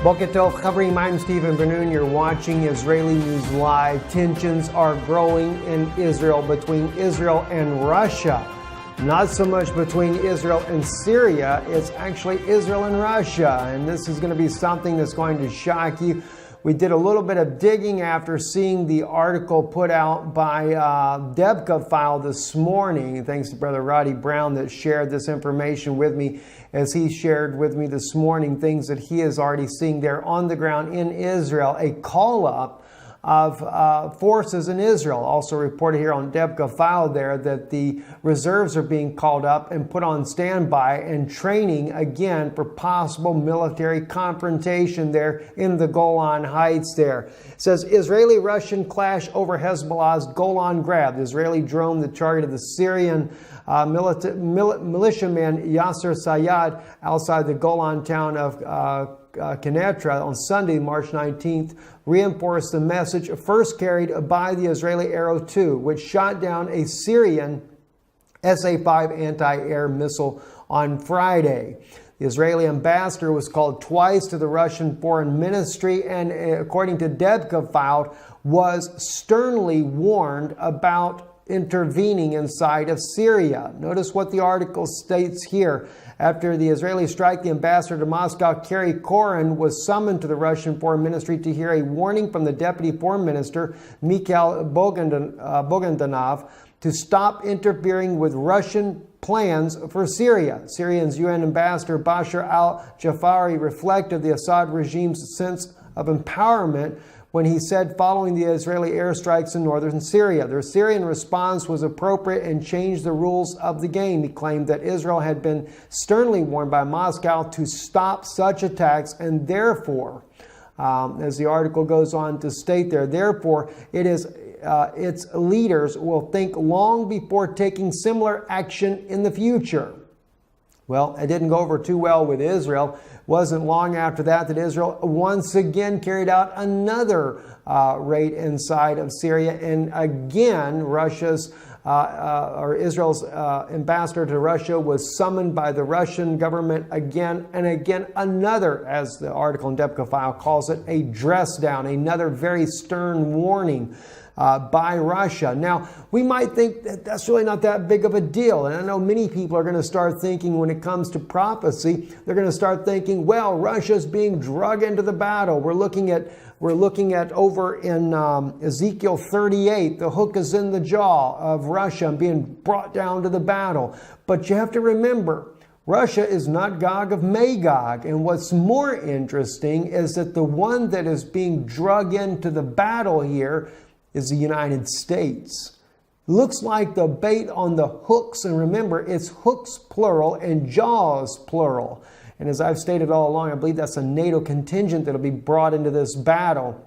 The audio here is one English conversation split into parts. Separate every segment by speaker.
Speaker 1: Boker Tov, Chavrim, I'm Stephen Ben-Nun. You're watching Israeli News Live. Tensions are growing in Israel between Israel and Russia. Not so much between Israel and Syria, it's actually Israel and Russia. And this is going to be something that's going to shock you. We did a little bit of digging after seeing the article put out by Debka File this morning. Thanks to Brother Roddy Brown that shared this information with me, as he shared with me this morning things that he is already seeing there on the ground in Israel. A call-up of forces in Israel. Also reported here on Debka File there that the reserves are being called up and put on standby and training again for possible military confrontation there in the Golan Heights there. It says Israeli-Russian clash over Hezbollah's Golan grab. The Israeli drone that targeted the Syrian militiaman Yasser Sayad outside the Golan town of Kenetra on Sunday, March 19th, reinforced the message first carried by the Israeli Arrow 2, which shot down a Syrian SA-5 anti-air missile on Friday. The Israeli ambassador was called twice to the Russian Foreign Ministry and, according to Debka File, was sternly warned about intervening inside of Syria. Notice what the article states here. After the Israeli strike, the ambassador to Moscow, Kerry Koren, was summoned to the Russian Foreign Ministry to hear a warning from the Deputy Foreign Minister, Mikhail Bogdanov, to stop interfering with Russian plans for Syria. Syria's UN ambassador, Bashar al-Jafari, reflected the Assad regime's sense of empowerment when he said following the Israeli airstrikes in northern Syria, their Syrian response was appropriate and changed the rules of the game. He claimed that Israel had been sternly warned by Moscow to stop such attacks, and therefore, as the article goes on to state there, therefore its leaders will think long before taking similar action in the future. Well, it didn't go over too well with Israel. Wasn't long after that Israel once again carried out another raid inside of Syria, and again Israel's ambassador to Russia was summoned by the Russian government again and again. Another, as the article in Debka File calls it, a dress down, another very stern warning by Russia. Now, we might think that that's really not that big of a deal. And I know many people are going to start thinking when it comes to prophecy, they're going to start thinking, well, Russia's being drug into the battle. We're looking at over in Ezekiel 38, the hook is in the jaw of Russia and being brought down to the battle. But you have to remember, Russia is not Gog of Magog. And what's more interesting is that the one that is being drug into the battle here is the United States. Looks like the bait on the hooks, and remember, it's hooks plural and jaws plural. And as I've stated all along, I believe that's a NATO contingent that will be brought into this battle.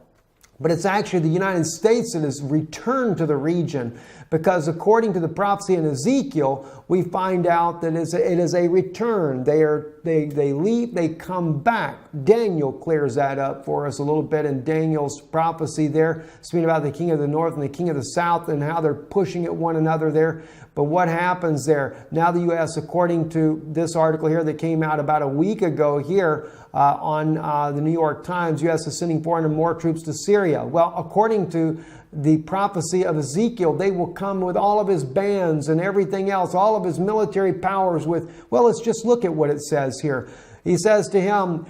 Speaker 1: But it's actually the United States that has returned to the region, because according to the prophecy in Ezekiel, we find out that it is a return. They leave, they come back. Daniel clears that up for us a little bit in Daniel's prophecy there, speaking about the king of the north and the king of the south and how they're pushing at one another there. But what happens there? Now the U.S., according to this article here that came out about a week ago here on the New York Times, U.S. is sending 400 more troops to Syria. Well, according to the prophecy of Ezekiel, they will come with all of his bands and everything else, all of his military powers with, well, let's just look at what it says here. He says to him,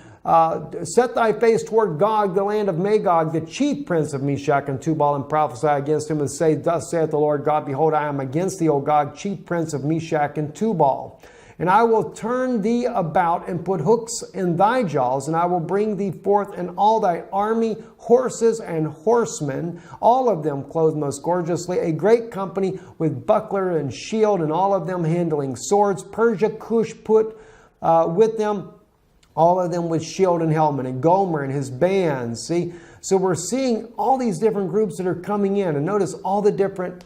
Speaker 1: set thy face toward Gog, the land of Magog, the chief prince of Meshach and Tubal, and prophesy against him and say, thus saith the Lord God, behold, I am against thee, O Gog, chief prince of Meshach and Tubal. And I will turn thee about and put hooks in thy jaws, and I will bring thee forth and all thy army, horses and horsemen, all of them clothed most gorgeously, a great company with buckler and shield, and all of them handling swords. Persia, Cush put with them, all of them with shield and helmet, and Gomer and his bands. See? So we're seeing all these different groups that are coming in, and notice all the different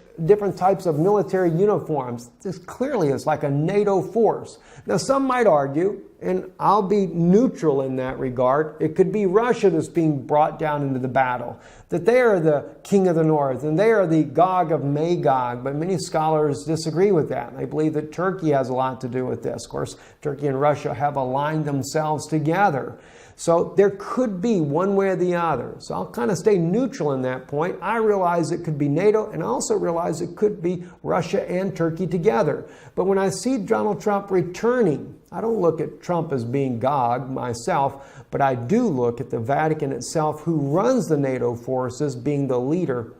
Speaker 1: types of military uniforms. This clearly is like a NATO force. Now, some might argue, and I'll be neutral in that regard, it could be Russia that's being brought down into the battle, that they are the king of the north, and they are the Gog of Magog, but many scholars disagree with that. They believe that Turkey has a lot to do with this. Of course, Turkey and Russia have aligned themselves together. So there could be one way or the other. So I'll kind of stay neutral in that point. I realize it could be NATO, and I also realize it could be Russia and Turkey together. But when I see Donald Trump returning, I don't look at Trump as being God myself, but I do look at the Vatican itself, who runs the NATO forces, being the leader,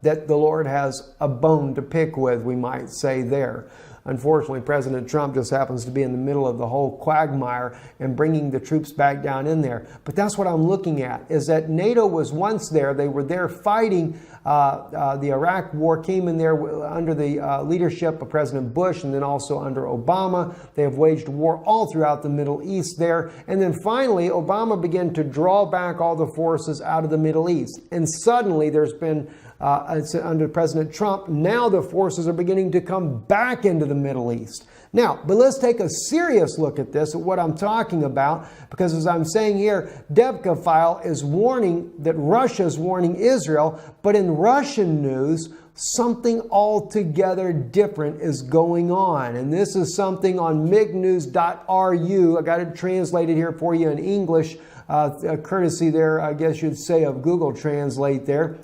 Speaker 1: that the Lord has a bone to pick with, we might say there. Unfortunately, President Trump just happens to be in the middle of the whole quagmire and bringing the troops back down in there. But that's what I'm looking at, is that NATO was once there. They were there fighting. The Iraq war came in there under the leadership of President Bush and then also under Obama. They have waged war all throughout the Middle East there. And then finally, Obama began to draw back all the forces out of the Middle East. And suddenly there's been under President Trump, now the forces are beginning to come back into the Middle East. Now, but let's take a serious look at this, at what I'm talking about, because as I'm saying here, Debka File is warning that Russia is warning Israel, but in Russian news, something altogether different is going on. And this is something on mignews.ru. I got it translated here for you in English, courtesy there, I guess you'd say, of Google Translate there.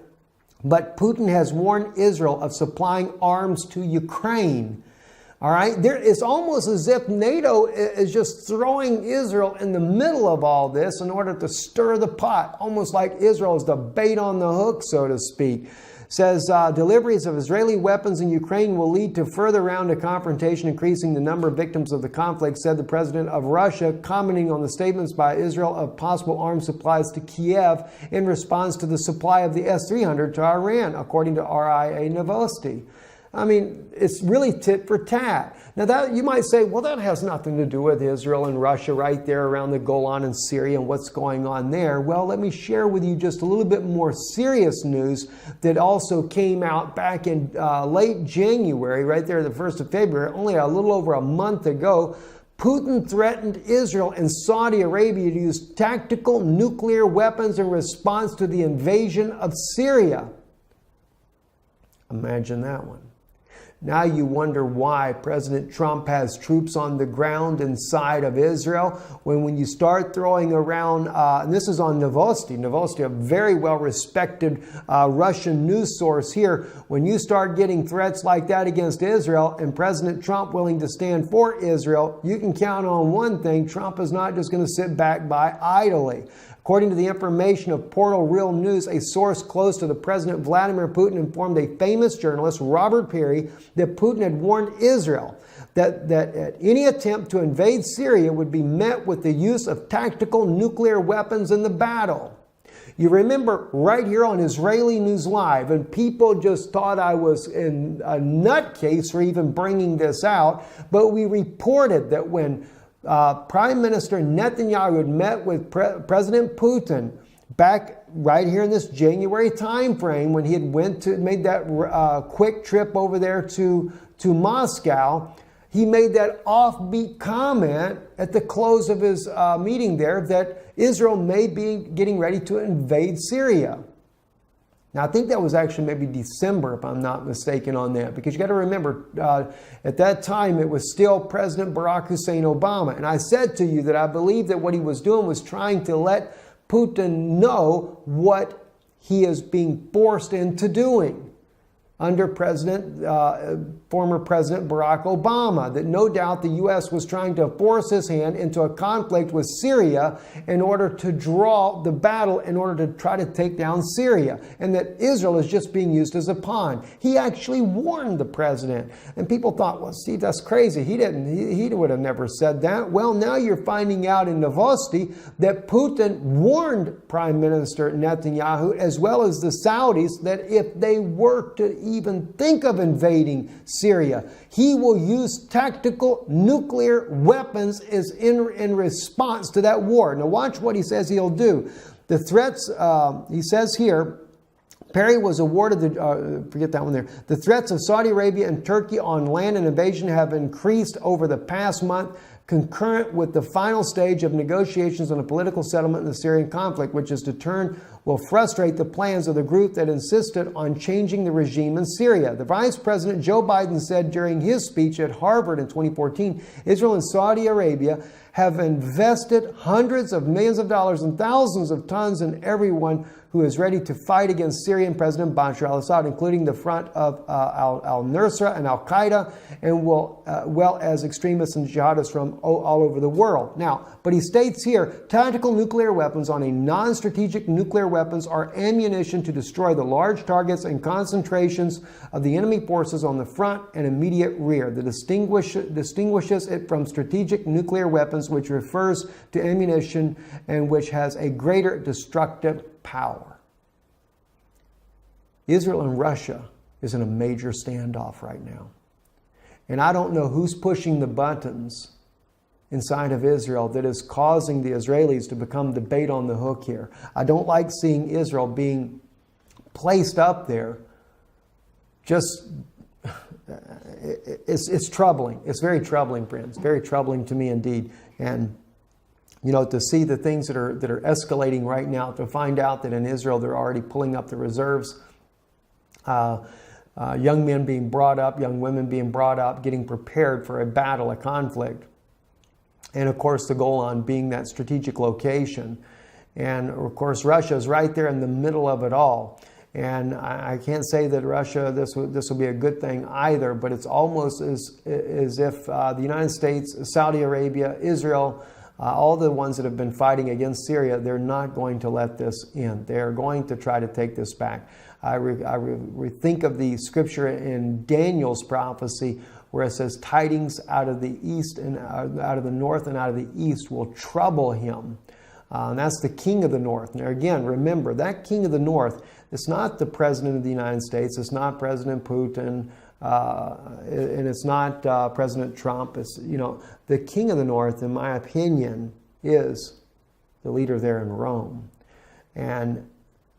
Speaker 1: But Putin has warned Israel of supplying arms to Ukraine. All right, it's almost as if NATO is just throwing Israel in the middle of all this in order to stir the pot, almost like Israel is the bait on the hook, so to speak. Says deliveries of Israeli weapons in Ukraine will lead to further round of confrontation, increasing the number of victims of the conflict, said the president of Russia, commenting on the statements by Israel of possible arms supplies to Kiev in response to the supply of the S-300 to Iran, according to RIA Novosti. I mean, it's really tit for tat. Now, that you might say, well, that has nothing to do with Israel and Russia right there around the Golan and Syria and what's going on there. Well, let me share with you just a little bit more serious news that also came out back in late January, right there, the 1st of February, only a little over a month ago. Putin threatened Israel and Saudi Arabia to use tactical nuclear weapons in response to the invasion of Syria. Imagine that one. Now you wonder why President Trump has troops on the ground inside of Israel. When you start throwing around, and this is on Novosti, a very well-respected Russian news source here. When you start getting threats like that against Israel and President Trump willing to stand for Israel, you can count on one thing: Trump is not just going to sit back by idly. According to the information of Portal Real News, a source close to the President Vladimir Putin informed a famous journalist, Robert Perry, that Putin had warned Israel that any attempt to invade Syria would be met with the use of tactical nuclear weapons in the battle. You remember right here on Israeli News Live, and people just thought I was in a nutcase for even bringing this out, but we reported that when Prime Minister Netanyahu had met with President Putin back right here in this January time frame, when he had made that quick trip over there to Moscow, he made that offbeat comment at the close of his meeting there that Israel may be getting ready to invade Syria. Now, I think that was actually maybe December, if I'm not mistaken on that, because you got to remember, at that time, it was still President Barack Hussein Obama. And I said to you that I believe that what he was doing was trying to let Putin know what he is being forced into doing under former President Barack Obama, that no doubt the U.S. was trying to force his hand into a conflict with Syria in order to draw the battle, in order to try to take down Syria, and that Israel is just being used as a pawn. He actually warned the president, and people thought, well, Steve, that's crazy. He would have never said that. Well, now you're finding out in Novosti that Putin warned Prime Minister Netanyahu, as well as the Saudis, that if they were to even think of invading Syria, he will use tactical nuclear weapons as in response to that war. Now watch what he says he'll do. The threats, he says here, Perry was awarded forget that one there. The threats of Saudi Arabia and Turkey on land and invasion have increased over the past month. concurrent with the final stage of negotiations on a political settlement in the Syrian conflict, which is to turn will frustrate the plans of the group that insisted on changing the regime in Syria. The Vice President Joe Biden said during his speech at Harvard in 2014, Israel and Saudi Arabia have invested hundreds of millions of dollars and thousands of tons in everyone who is ready to fight against Syrian President Bashar al-Assad, including the front of al-Nusra and al-Qaeda, and well as extremists and jihadists from all over the world. Now, but he states here, tactical nuclear weapons on a non-strategic nuclear weapons are ammunition to destroy the large targets and concentrations of the enemy forces on the front and immediate rear. That distinguishes it from strategic nuclear weapons, which refers to ammunition and which has a greater destructive power. Israel and Russia is in a major standoff right now. And I don't know who's pushing the buttons inside of Israel that is causing the Israelis to become the bait on the hook here. I don't like seeing Israel being placed up there. Just, it's troubling. It's very troubling, friends. Very troubling to me indeed. And you know, to see the things that are escalating right now, to find out that in Israel they're already pulling up the reserves, young men being brought up, young women being brought up, getting prepared for a battle, a conflict, and of course the Golan being that strategic location. And of course Russia is right there in the middle of it all. And I can't say that Russia, this will be a good thing either, but it's almost as if the United States, Saudi Arabia, Israel, all the ones that have been fighting against Syria, they're not going to let this in. They're going to try to take this back. I think of the scripture in Daniel's prophecy where it says, tidings out of the east and out of the north and out of the east will trouble him. And that's the king of the north. Now again, remember, that king of the north, it's not the president of the United States, it's not President Putin, and it's not President Trump. It's, you know, the king of the north, in my opinion, is the leader there in Rome. And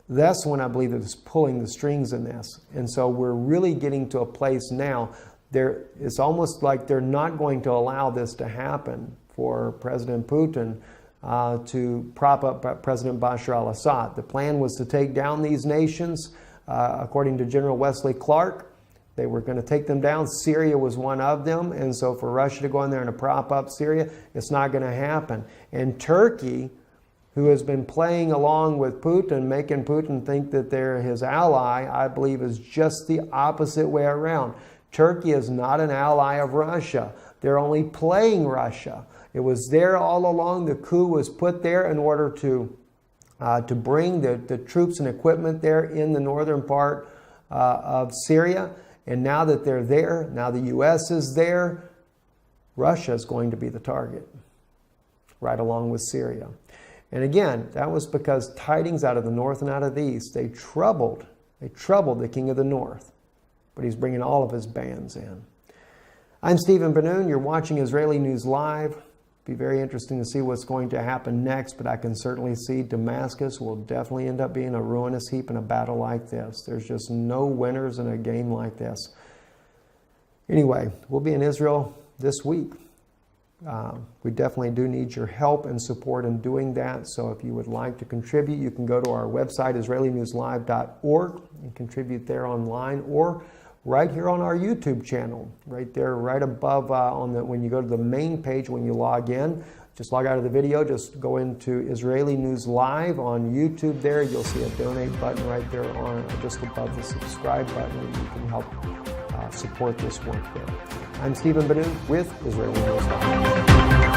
Speaker 1: that's when I believe it's pulling the strings in this. And so we're really getting to a place now, it's almost like they're not going to allow this to happen for President Putin to prop up President Bashar al-Assad. The plan was to take down these nations, according to General Wesley Clark. They were going to take them down. Syria was one of them. And so for Russia to go in there and to prop up Syria, it's not going to happen. And Turkey, who has been playing along with Putin, making Putin think that they're his ally, I believe is just the opposite way around. Turkey is not an ally of Russia. They're only playing Russia. It was there all along. The coup was put there in order to bring the troops and equipment there in the northern part of Syria. And now that they're there, now the U.S. is there, Russia is going to be the target, right along with Syria. And again, that was because tidings out of the north and out of the east, they troubled the king of the north. But he's bringing all of his bands in. I'm Stephen Ben-Nun. You're watching Israeli News Live. Be very interesting to see what's going to happen next, but I can certainly see Damascus will definitely end up being a ruinous heap in a battle like this. There's just no winners in a game like this. Anyway, we'll be in Israel this week. We definitely do need your help and support in doing that. So if you would like to contribute, you can go to our website, IsraeliNewsLive.org, and contribute there online, or right here on our YouTube channel, right there, right above when you go to the main page when you log in. Just log out of the video, just go into Israeli News Live on YouTube there. You'll see a donate button right there on just above the subscribe button, and you can help support this work there. I'm Stephen Ben-Nun with Israeli News Live.